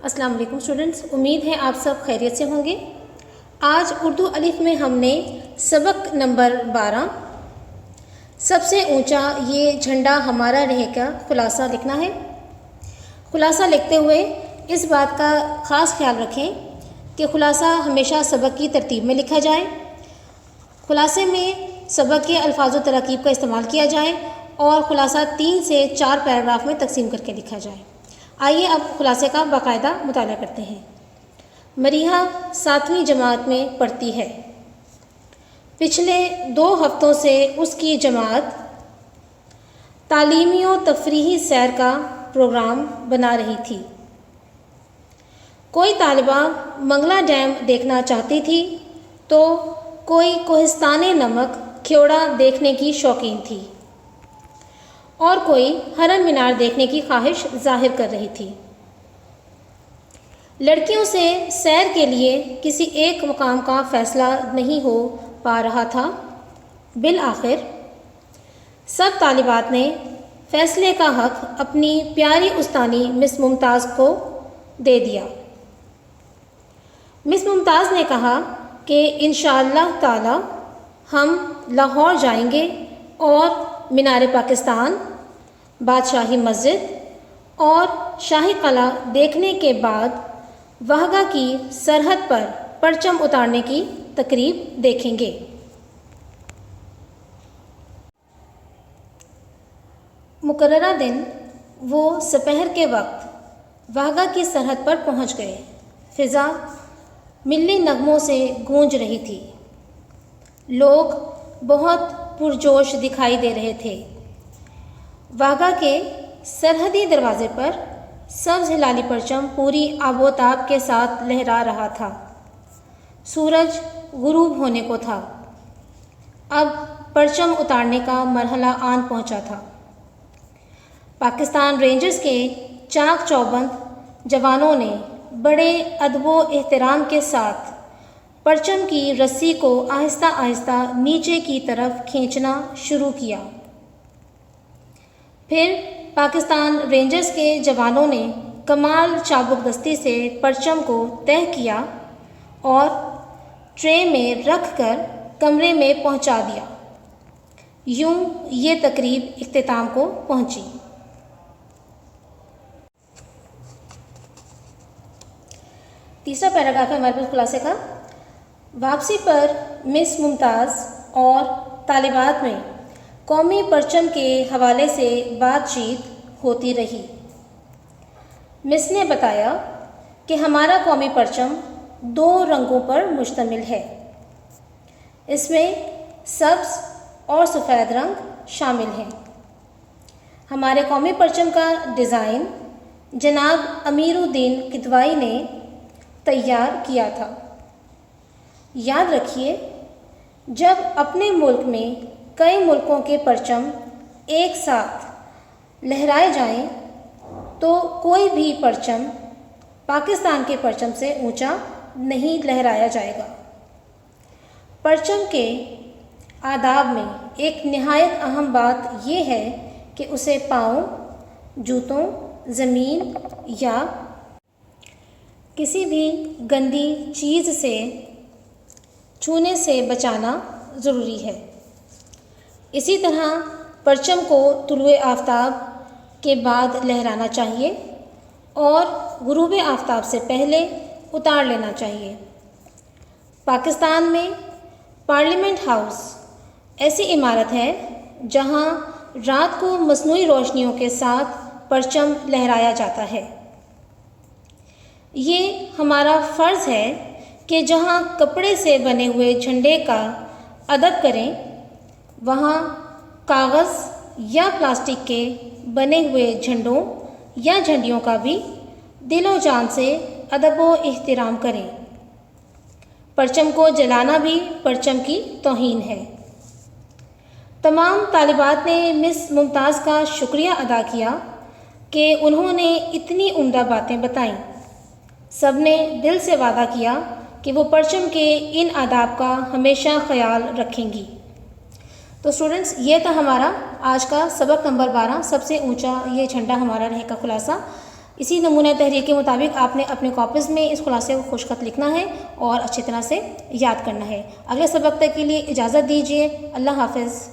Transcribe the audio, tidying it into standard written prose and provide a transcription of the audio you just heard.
السلام علیکم اسٹوڈنٹس، امید ہے آپ سب خیریت سے ہوں گے۔ آج اردو الف میں ہم نے سبق نمبر 12 سب سے اونچا یہ جھنڈا ہمارا رہے کا خلاصہ لکھنا ہے۔ خلاصہ لکھتے ہوئے اس بات کا خاص خیال رکھیں کہ خلاصہ ہمیشہ سبق کی ترتیب میں لکھا جائے، خلاصے میں سبق کے الفاظ و تراکیب کا استعمال کیا جائے اور خلاصہ 3 سے 4 پیراگراف میں تقسیم کر کے لکھا جائے۔ آئیے اب خلاصے کا باقاعدہ مطالعہ کرتے ہیں۔ مریحہ 7ویں جماعت میں پڑھتی ہے۔ پچھلے 2 ہفتوں سے اس کی جماعت تعلیمی و تفریحی سیر کا پروگرام بنا رہی تھی۔ کوئی طالبہ منگلا ڈیم دیکھنا چاہتی تھی تو کوئی کوہستان نمک کھیوڑا دیکھنے کی شوقین تھی اور کوئی ہرن مینار دیکھنے کی خواہش ظاہر کر رہی تھی۔ لڑکیوں سے سیر کے لیے کسی ایک مقام کا فیصلہ نہیں ہو پا رہا تھا۔ بالآخر سب طالبات نے فیصلے کا حق اپنی پیاری استانی مس ممتاز کو دے دیا۔ مس ممتاز نے کہا کہ انشاءاللہ تعالی ہم لاہور جائیں گے اور مینار پاکستان، بادشاہی مسجد اور شاہی قلعہ دیکھنے کے بعد واہگہ کی سرحد پر پرچم اتارنے کی تقریب دیکھیں گے۔ مقررہ دن وہ سپہر کے وقت واہگہ کی سرحد پر پہنچ گئے۔ فضا ملی نغموں سے گونج رہی تھی۔ لوگ بہت پرجوش دکھائی دے رہے تھے۔ واہگہ کے سرحدی دروازے پر سبز ہلالی پرچم پوری آب و تاب کے ساتھ لہرا رہا تھا۔ سورج غروب ہونے کو تھا۔ اب پرچم اتارنے کا مرحلہ آن پہنچا تھا۔ پاکستان رینجرز کے چاق چوبند جوانوں نے بڑے ادب و احترام کے ساتھ پرچم کی رسی کو آہستہ آہستہ نیچے کی طرف کھینچنا شروع کیا۔ پھر پاکستان رینجرز کے جوانوں نے کمال چابک دستی سے پرچم کو تہہ کیا اور ٹرے میں رکھ کر کمرے میں پہنچا دیا۔ یوں یہ تقریب اختتام کو پہنچی۔ تیسرا پیراگراف ہے ہمارے پاس خلاصے کا۔ واپسی پر مس ممتاز اور طالبات میں قومی پرچم کے حوالے سے بات چیت ہوتی رہی۔ مس نے بتایا کہ ہمارا قومی پرچم 2 رنگوں پر مشتمل ہے۔ اس میں سبز اور سفید رنگ شامل ہیں۔ ہمارے قومی پرچم کا ڈیزائن جناب امیر الدین کدوئی نے تیار کیا تھا۔ یاد رکھیے، جب اپنے ملک میں کئی ملکوں کے پرچم ایک ساتھ لہرائے جائیں تو کوئی بھی پرچم پاکستان کے پرچم سے اونچا نہیں لہرایا جائے گا۔ پرچم کے آداب میں ایک نہایت اہم بات یہ ہے کہ اسے پاؤں، جوتوں، زمین یا کسی بھی گندی چیز سے چھونے سے بچانا ضروری ہے۔ اسی طرح پرچم کو طلوع آفتاب کے بعد لہرانا چاہیے اور غروب آفتاب سے پہلے اتار لینا چاہیے۔ پاکستان میں پارلیمنٹ ہاؤس ایسی عمارت ہے جہاں رات کو مصنوعی روشنیوں کے ساتھ پرچم لہرایا جاتا ہے۔ یہ ہمارا فرض ہے کہ جہاں کپڑے سے بنے ہوئے جھنڈے کا ادب کریں، وہاں کاغذ یا پلاسٹک کے بنے ہوئے جھنڈوں یا جھنڈیوں کا بھی دل و جان سے ادب و احترام کریں۔ پرچم کو جلانا بھی پرچم کی توہین ہے۔ تمام طالبات نے مس ممتاز کا شکریہ ادا کیا کہ انہوں نے اتنی عمدہ باتیں بتائیں۔ سب نے دل سے وعدہ کیا کہ وہ پرچم کے ان آداب کا ہمیشہ خیال رکھیں گی۔ تو اسٹوڈنٹس، یہ تھا ہمارا آج کا سبق نمبر 12 سب سے اونچا یہ جھنڈا ہمارا رہے کا خلاصہ۔ اسی نمونہ تحریر کے مطابق آپ نے اپنے کاپیز میں اس خلاصے کو خوش خط لکھنا ہے اور اچھی طرح سے یاد کرنا ہے۔ اگلے سبق تک کے لیے اجازت دیجیے۔ اللہ حافظ۔